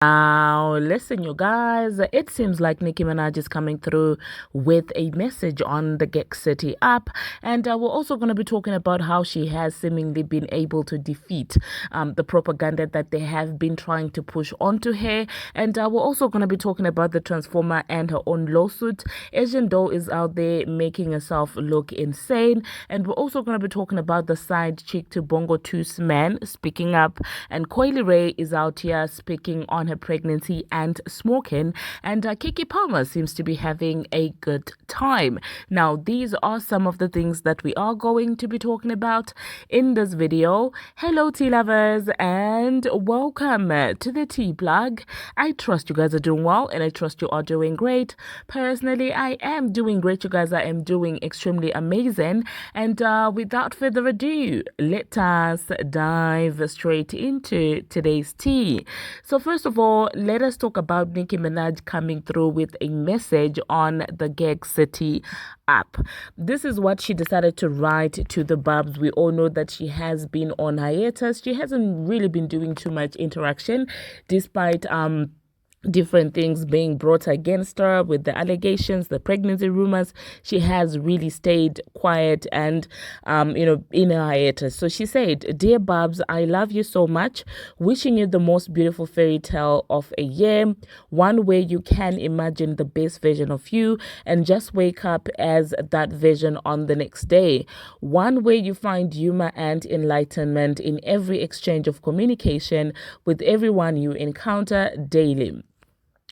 Now, listen, you guys, it seems like Nicki Minaj is coming through with a message on the Geek City app. And we're also going to be talking about how she has seemingly been able to defeat the propaganda that they have been trying to push onto her. And we're also going to be talking about the Transformer and her own lawsuit. Asian Doll is out there making herself look insane. And we're also going to be talking about the side chick to Bongo 2's man speaking up. And Coi Leray is out here speaking on her pregnancy and smoking, and Keke Palmer seems to be having a good time. Now, these are some of the things that we are going to be talking about in this video. Hello, tea lovers, and welcome to the tea plug. I trust you guys are doing well, and I trust you are doing great. Personally, I am doing great, you guys. I am doing extremely amazing, and without further ado, let us dive straight into today's tea. So first of all, let us talk about Nicki Minaj coming through with a message on the Geek City app. This is what she decided to write to the Barbz. We all know that she has been on hiatus. She hasn't really been doing too much interaction, despite different things being brought against her with the allegations, the pregnancy rumors. She has really stayed quiet and in her hiatus. So she said, "Dear Barbz, I love you so much, wishing you the most beautiful fairy tale of a year, one where you can imagine the best version of you and just wake up as that version on the next day, one where you find humor and enlightenment in every exchange of communication with everyone you encounter daily.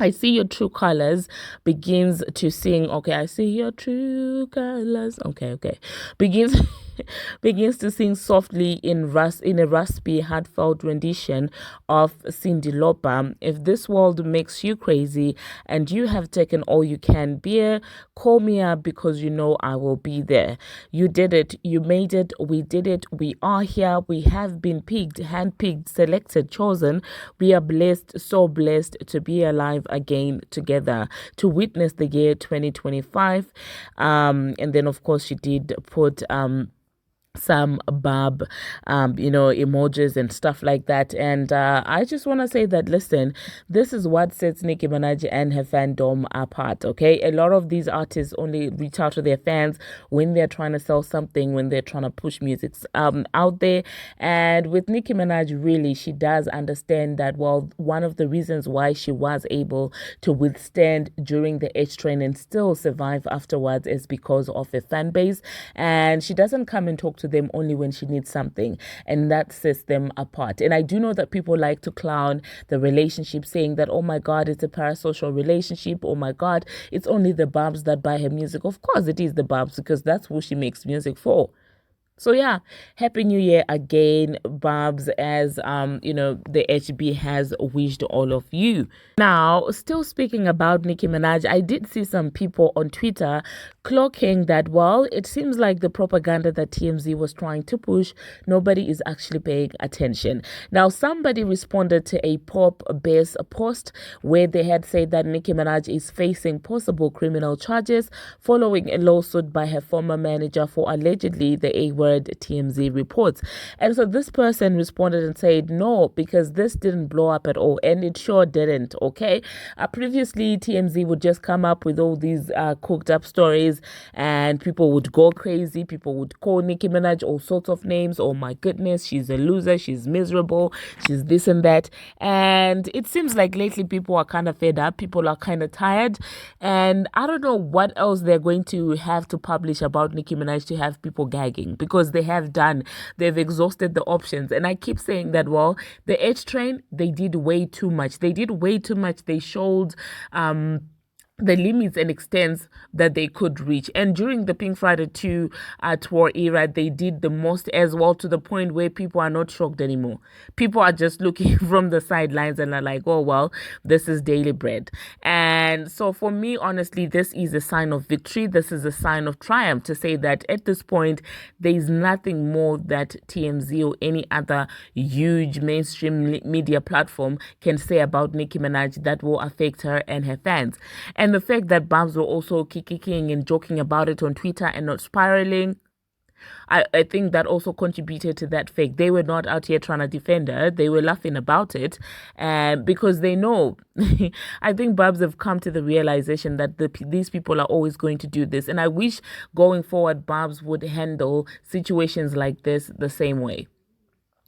I see your true colors," begins to sing. Okay, I see your true colors. Okay. Begins begins to sing softly in a raspy, heartfelt rendition of Cyndi Lauper. "If this world makes you crazy and you have taken all you can bear, call me up because you know I will be there. You did it. You made it. We did it. We are here. We have been picked, handpicked, selected, chosen. We are blessed, so blessed to be alive again together to witness the year 2025. And then, of course, she did put some emojis and stuff like that. And I just want to say that, listen, this is what sets Nicki Minaj and her fandom apart, okay? A lot of these artists only reach out to their fans when they're trying to sell something, when they're trying to push music out there. And with Nicki Minaj, really, she does understand that, well, one of the reasons why she was able to withstand during the H train and still survive afterwards is because of her fan base. And she doesn't come and talk to them only when she needs something, and that sets them apart. And I do know that people like to clown the relationship, saying that, oh my god, it's a parasocial relationship, oh my god, it's only the Barbz that buy her music. Of course it is the Barbz, because that's who she makes music for. So yeah, happy new year again, Barbz, as the HB has wished all of you. Now, still speaking about Nicki Minaj, I did see some people on Twitter clocking that, well, it seems like the propaganda that TMZ was trying to push, nobody is actually paying attention. Now, somebody responded to a Pop Base post where they had said that Nicki Minaj is facing possible criminal charges following a lawsuit by her former manager for allegedly the A-word TMZ reports. And so this person responded and said, no, because this didn't blow up at all, and it sure didn't, okay? Previously, TMZ would just come up with all these cooked up stories, and people would go crazy. People would call Nicki Minaj all sorts of names. Oh my goodness, she's a loser, she's miserable, she's this and that. And it seems like lately people are kind of fed up, people are kind of tired, and I don't know what else they're going to have to publish about Nicki Minaj to have people gagging, because they've exhausted the options. And I keep saying that, well, the H train, they did way too much. They showed the limits and extents that they could reach. And during the Pink Friday 2 tour era, they did the most as well, to the point where people are not shocked anymore. People are just looking from the sidelines and are like, oh, well, this is daily bread. And so for me, honestly, this is a sign of victory. This is a sign of triumph, to say that at this point, there is nothing more that TMZ or any other huge mainstream media platform can say about Nicki Minaj that will affect her and her fans. And the fact that Barbz were also kicking and joking about it on Twitter and not spiraling, I think that also contributed to that fake. They were not out here trying to defend her. They were laughing about it, because they know. I think Barbz have come to the realization that these people are always going to do this. And I wish going forward, Barbz would handle situations like this the same way.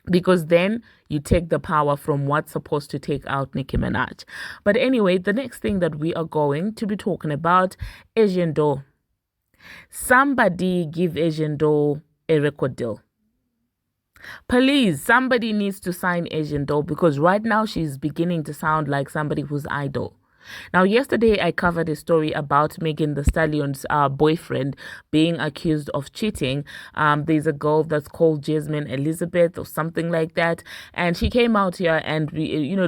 Because then you take the power from what's supposed to take out Nicki Minaj. But anyway, the next thing that we are going to be talking about is Doll. Somebody give Asian Doll a record deal. Please, somebody needs to sign Asian Doll, because right now she's beginning to sound like somebody who's idle. Now, yesterday I covered a story about Megan Thee Stallion's boyfriend being accused of cheating. There's a girl that's called Jasmine Elizabeth or something like that, and she came out here and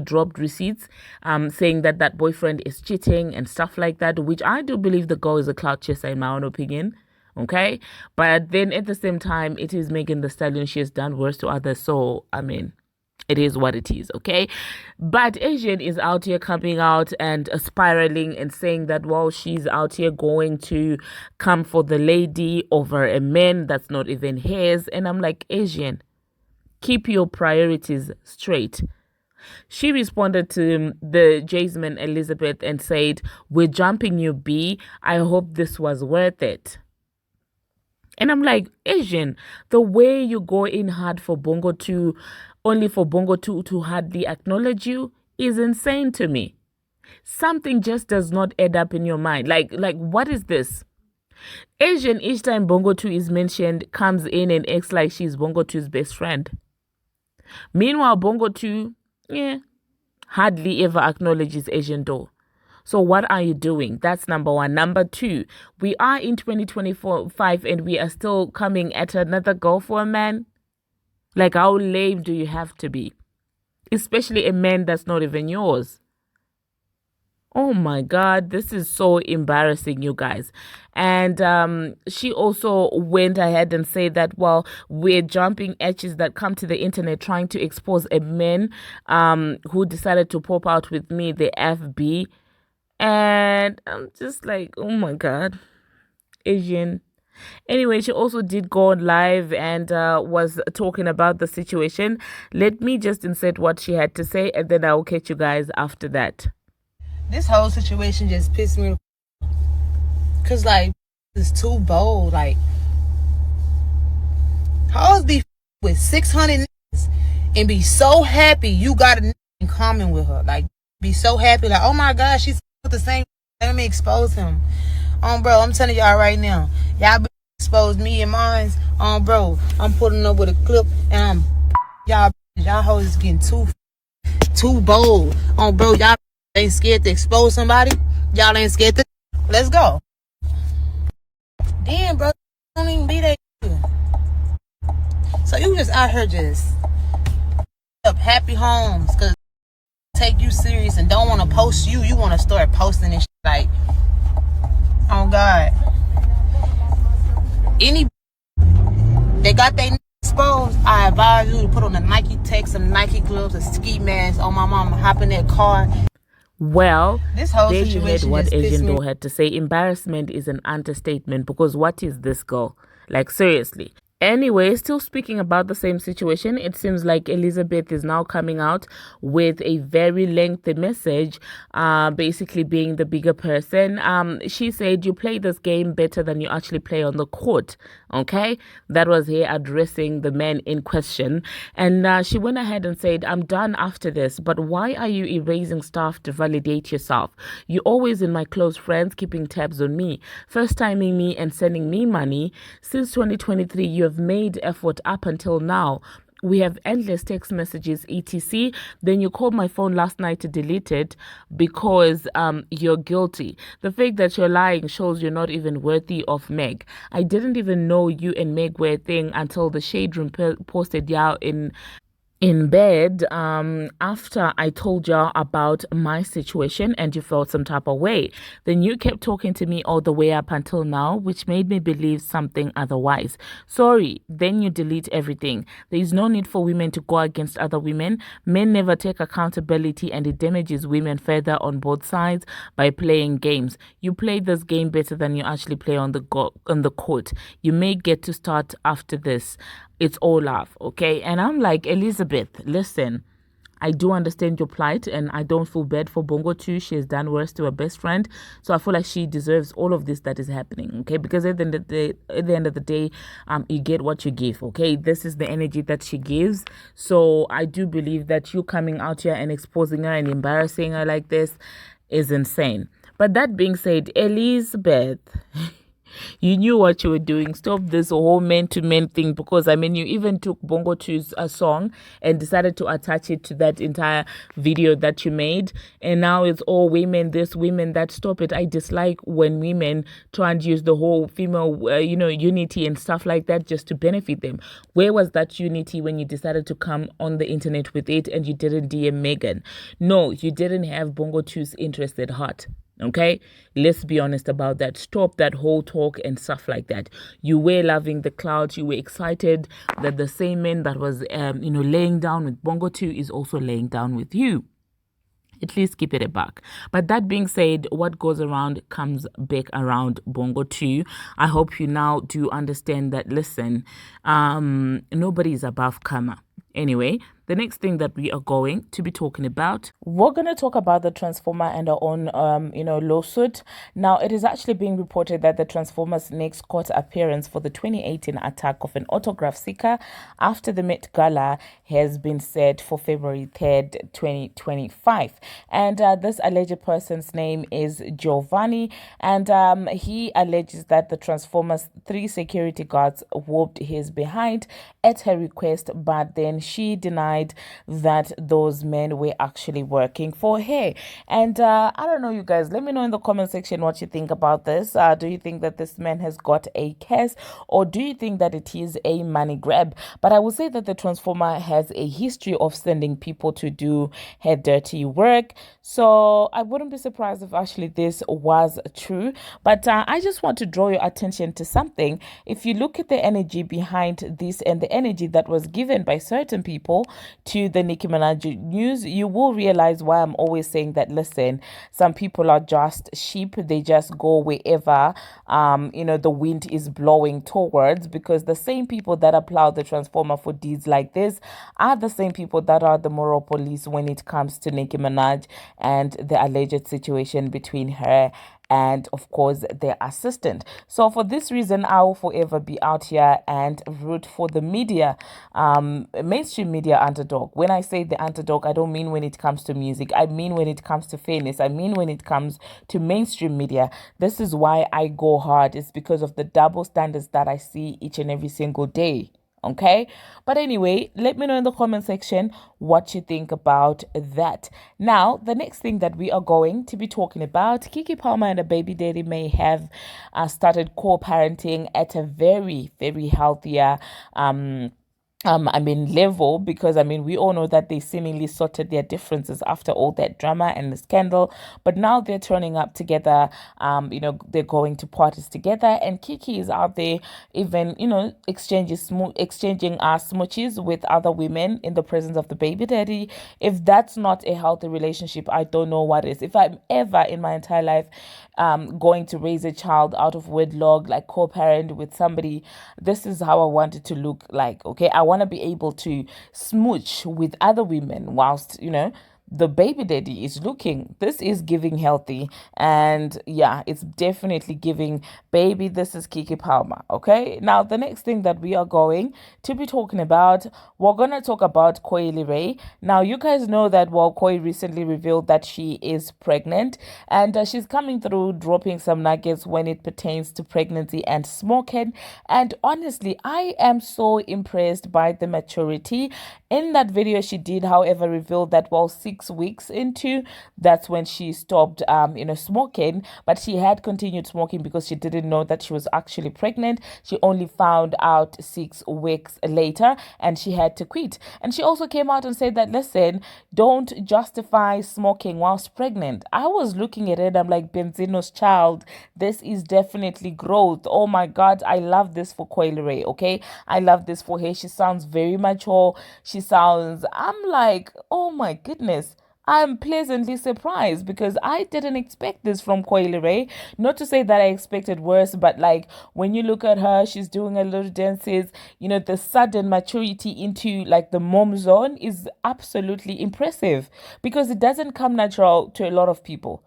dropped receipts, saying that that boyfriend is cheating and stuff like that. Which I do believe the girl is a clout chaser, in my own opinion. Okay, but then at the same time, it is Megan Thee Stallion. She has done worse to others, so I mean, it is what it is, okay? But Asian is out here coming out and spiraling and saying that, well, she's out here going to come for the lady over a man that's not even his. And I'm like, Asian, keep your priorities straight. She responded to the Jasmine Elizabeth and said, we're jumping you, B. I hope this was worth it. And I'm like, Asian, the way you go in hard for Bongo 2, only for Bongo 2 to hardly acknowledge you, is insane to me. Something just does not add up in your mind. Like what is this? Asian, each time Bongo 2 is mentioned, comes in and acts like she's Bongo 2's best friend. Meanwhile, Bongo 2, hardly ever acknowledges Asian Doll. So what are you doing? That's number one. Number two, we are in 2025 and we are still coming at another girl for a man. Like, how lame do you have to be? Especially a man that's not even yours. Oh my God, this is so embarrassing, you guys. And she also went ahead and said that, well, we're jumping edges that come to the internet trying to expose a man who decided to pop out with me, the FB. And I'm just like, oh my God, Asian. Anyway, she also did go on live and was talking about the situation. Let me just insert what she had to say, and then I'll catch you guys after that. This whole situation just pissed me off. Cause like, it's too bold. Like, hoes be with 600 niggas and be so happy you got a nigga in common with her. Like, be so happy, like, oh my God, she's with the same. Let me expose him. Bro, I'm telling y'all right now, y'all expose me and mine. Bro, I'm putting up with a clip and y'all hoes is getting too bold. Bro, y'all ain't scared to expose somebody. Y'all ain't scared to. Let's go. Damn, bro, don't even be that good. So you just out here just up happy homes cause take you serious and don't want to post you. You want to start posting and shit like, oh God. Any they got they exposed, I advise you to put on a Nike tech, some Nike gloves, a ski mask. On my mama, hop in that car. Well, this whole there you heard what Asian Doll me. had to say. Embarrassment is an understatement, because what is this girl? Like, seriously. Anyway, still speaking about the same situation, it seems like Elizabeth is now coming out with a very lengthy message, basically being the bigger person. She said, you play this game better than you actually play on the court. Okay, that was her addressing the man in question. And she went ahead and said, I'm done after this, but why are you erasing stuff to validate yourself? You're always in my close friends, keeping tabs on me, first timing me and sending me money. Since 2023, you have made effort up until now. We have endless text messages, etc. Then you called my phone last night to delete it because you're guilty. The fact that you're lying shows you're not even worthy of Meg. I didn't even know you and Meg were a thing until the Shade Room posted y'all in in bed after I told y'all about my situation and you felt some type of way. Then you kept talking to me all the way up until now, which made me believe something otherwise. Sorry, then you delete everything. There is no need for women to go against other women. Men never take accountability and it damages women further on both sides by playing games. You play this game better than you actually play on the court. You may get to start after this. It's all love, okay? And I'm like, Elizabeth, listen, I do understand your plight and I don't feel bad for Bongo too. She has done worse to her best friend. So I feel like she deserves all of this that is happening, okay? Because at the end of the day, you get what you give, okay? This is the energy that she gives. So I do believe that you coming out here and exposing her and embarrassing her like this is insane. But that being said, Elizabeth, you knew what you were doing. Stop this whole men-to-men thing, because I mean, you even took Bongo 2's song and decided to attach it to that entire video that you made, and now it's all women this, women that. Stop it. I dislike when women try and use the whole female unity and stuff like that just to benefit them. Where was that unity when you decided to come on the internet with it and you didn't DM Megan? No, you didn't have Bongo 2's interest at heart. Okay, let's be honest about that. Stop that whole talk and stuff like that. You were loving the clouds. You were excited that the same man that was laying down with Bongo 2 is also laying down with you. At least keep it a buck. But that being said, what goes around comes back around, Bongo 2. I hope you now do understand that, listen, nobody is above karma. Anyway, the next thing that we are going to be talking about, we're going to talk about the Transformer and our own, lawsuit. Now, it is actually being reported that the Transformer's next court appearance for the 2018 attack of an autograph seeker after the Met Gala has been set for February 3rd, 2025. And this alleged person's name is Giovanni, and he alleges that the Transformer's 3 security guards whooped his behind at her request, but then she denied that those men were actually working for her. And I don't know, you guys, let me know in the comment section what you think about this. Do you think that this man has got a case, or do you think that it is a money grab? But I would say that the Transformer has a history of sending people to do her dirty work, so I wouldn't be surprised if actually this was true. But I just want to draw your attention to something. If you look at the energy behind this and the energy that was given by certain people to the Nicki Minaj news, you will realize why I'm always saying that, listen, some people are just sheep. They just go wherever the wind is blowing towards, because the same people that applaud the Transformer for deeds like this are the same people that are the moral police when it comes to Nicki Minaj and the alleged situation between her and, of course, their assistant. So for this reason, I will forever be out here and root for the media, mainstream media underdog. When I say the underdog, I don't mean when it comes to music. I mean when it comes to fairness. I mean when it comes to mainstream media. This is why I go hard. It's because of the double standards that I see each and every single day. Okay, but anyway, let me know in the comment section what you think about that. Now, the next thing that we are going to be talking about, Keke Palmer and her baby daddy may have started co-parenting at a very, very healthier level, because we all know that they seemingly sorted their differences after all that drama and the scandal, but now they're turning up together. They're going to parties together, and Keke is out there even exchanging smooches with other women in the presence of the baby daddy. If that's not a healthy relationship, I don't know what is. If I'm ever in my entire life going to raise a child out of wedlock, like co-parent with somebody, this is how I want it to look like. Okay, I want to be able to smooch with other women whilst the baby daddy is looking. This is giving healthy, and yeah, it's definitely giving baby. This is Keke Palmer. Okay, now the next thing that we are going to be talking about, we're gonna talk about Coi Leray. Now, you guys know that Coi recently revealed that she is pregnant, and she's coming through dropping some nuggets when it pertains to pregnancy and smoking. And honestly, I am so impressed by the maturity. In that video she did, however, revealed that while 6 weeks into, that's when she stopped, smoking. But she had continued smoking because she didn't know that she was actually pregnant. She only found out 6 weeks later, and she had to quit. And she also came out and said that, listen, don't justify smoking whilst pregnant. I was looking at it, I'm like, Benzino's child, this is definitely growth. Oh my God, I love this for Coileray, okay? I love this for her. She sounds very mature. I'm like, oh my goodness. I'm pleasantly surprised because I didn't expect this from Coi Leray. Not to say that I expected worse, but like when you look at her, she's doing a little dances. The sudden maturity into like the mom zone is absolutely impressive because it doesn't come natural to a lot of people.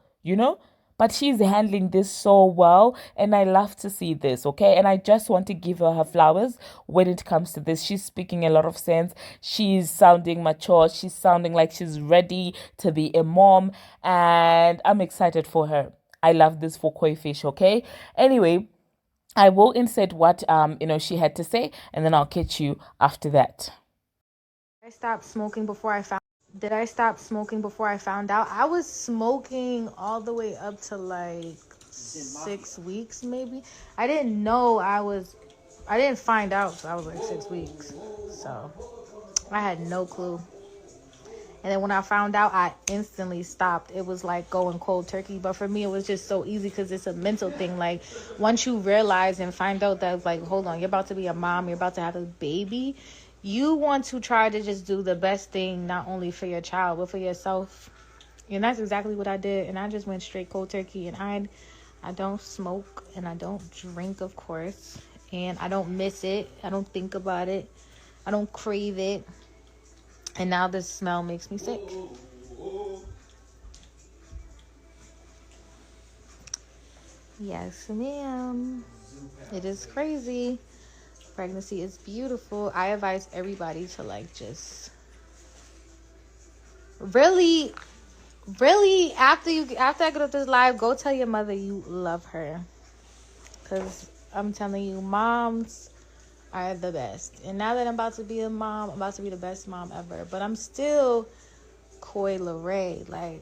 But she's handling this so well, and I love to see this, okay? And I just want to give her flowers when it comes to this. She's speaking a lot of sense. She's sounding mature. She's sounding like she's ready to be a mom, and I'm excited for her. I love this for Koi Fish, okay? Anyway, I will insert what she had to say, and then I'll catch you after that. I stopped smoking before I found Did I stop smoking before I found out? I was smoking all the way up to like 6 weeks, maybe. I didn't find out till I was like 6 weeks. So I had no clue. And then when I found out, I instantly stopped. It was like going cold turkey. But for me, it was just so easy because it's a mental thing. Like once you realize and find out that, like, hold on, you're about to be a mom, you're about to have a baby, you want to try to just do the best thing, not only for your child, but for yourself. And that's exactly what I did. And I just went straight cold turkey. And I don't smoke and I don't drink, of course. And I don't miss it. I don't think about it. I don't crave it. And now this smell makes me sick. Yes, ma'am. It is crazy. Pregnancy is beautiful. I advise everybody to like just really after I get off this live, go tell your mother you love her, because I'm telling you, moms are the best. And now that I'm about to be a mom, I'm about to be the best mom ever. But I'm still Coi Leray, like,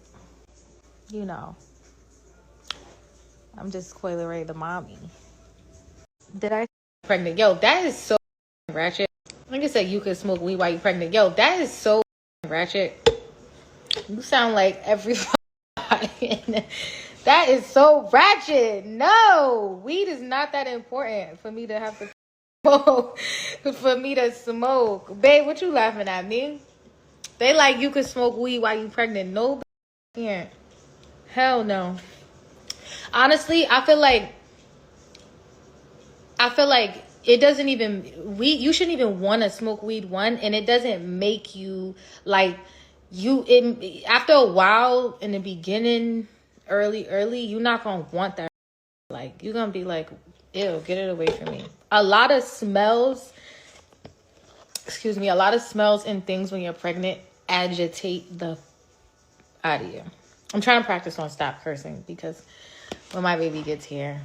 I'm just Coi Leray the mommy. Did I pregnant? Yo, that is so ratchet. Like I said, you could smoke weed while you're pregnant. Yo, that is so ratchet. You sound like everybody. That is so ratchet. No, weed is not that important for me to have to smoke. For me to smoke. Babe, what you laughing at me? They like you could smoke weed while you pregnant. No, can't. Hell no. Honestly, I feel like it doesn't even, you shouldn't even want to smoke weed, one, and it doesn't make you like after a while in the beginning, early, you're not gonna want that. Like, you're gonna be like, ew, get it away from me. A lot of smells and things when you're pregnant agitate the out of you. I'm trying to practice on stop cursing because when my baby gets here,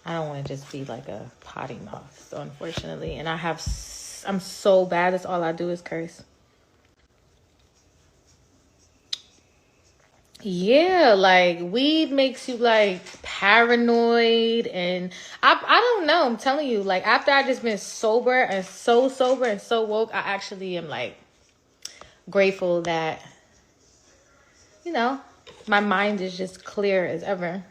I don't want to just be like a potty mouth, so unfortunately. And I'm so bad. That's all I do is curse. Yeah, like weed makes you like paranoid, and I don't know. I'm telling you, like after I just been sober and so woke, I actually am like grateful that my mind is just clear as ever.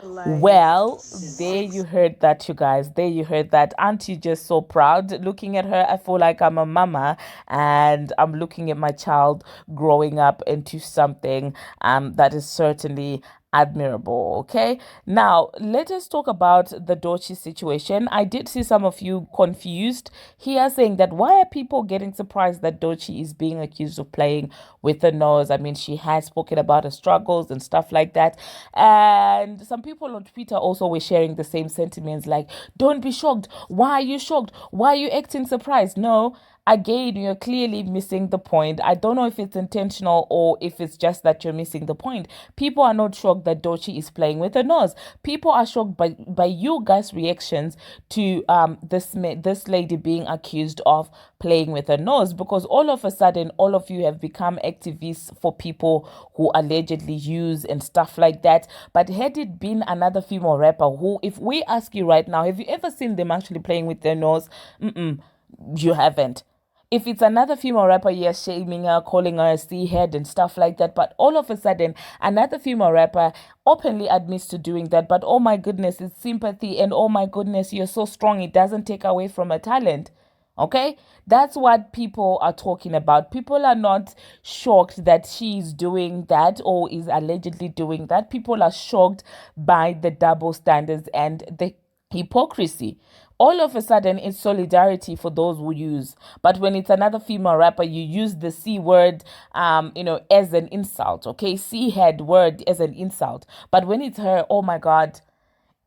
Well, there you heard that, you guys. There you heard that. Auntie just so proud. Looking at her, I feel like I'm a mama and I'm looking at my child growing up into something that is certainly admirable. Okay, now let us talk about the Doechii situation. I did see some of you confused here, saying that why are people getting surprised that Doechii is being accused of playing with the nose? I mean, she has spoken about her struggles and stuff like that, and some people on Twitter also were sharing the same sentiments, like, don't be shocked. Why are you shocked? Why are you acting surprised? No, again, you're clearly missing the point. I don't know if it's intentional or if it's just that you're missing the point. People are not shocked that Doechii is playing with her nose. People are shocked by you guys' reactions to this lady being accused of playing with her nose, because all of a sudden all of you have become activists for people who allegedly use and stuff like that. But had it been another female rapper who, if we ask you right now, have you ever seen them actually playing with their nose? You haven't. If it's another female rapper, you're shaming her, calling her a C-head and stuff like that. But all of a sudden, another female rapper openly admits to doing that. But oh my goodness, it's sympathy. And oh my goodness, you're so strong. It doesn't take away from her talent. Okay? That's what people are talking about. People are not shocked that she's doing that or is allegedly doing that. People are shocked by the double standards and the hypocrisy. All of a sudden, it's solidarity for those who use. But when it's another female rapper, you use the C word, as an insult, okay? C-head word as an insult. But when it's her, oh my God,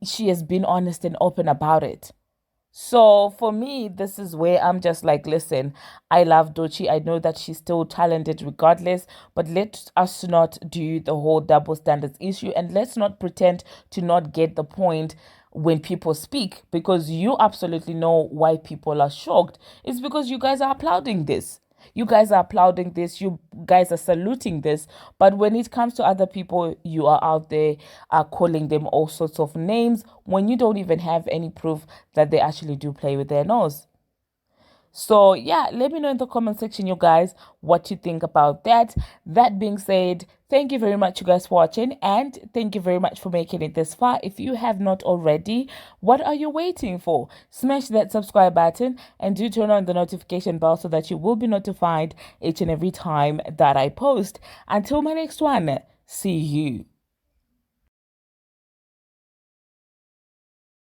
she has been honest and open about it. So for me, this is where I'm just like, listen, I love Doechii. I know that she's still talented regardless, but let us not do the whole double standards issue, and let's not pretend to not get the point when people speak, because you absolutely know why people are shocked. It's because you guys are applauding this. You guys are applauding this. You guys are saluting this. But when it comes to other people, you are out there calling them all sorts of names when you don't even have any proof that they actually do play with their nose. So yeah, let me know in the comment section, you guys, what you think about that. That being said, thank you very much, you guys, for watching, and thank you very much for making it this far. If you have not already, what are you waiting for? Smash that subscribe button and do turn on the notification bell so that you will be notified each and every time that I post. Until my next one, see you.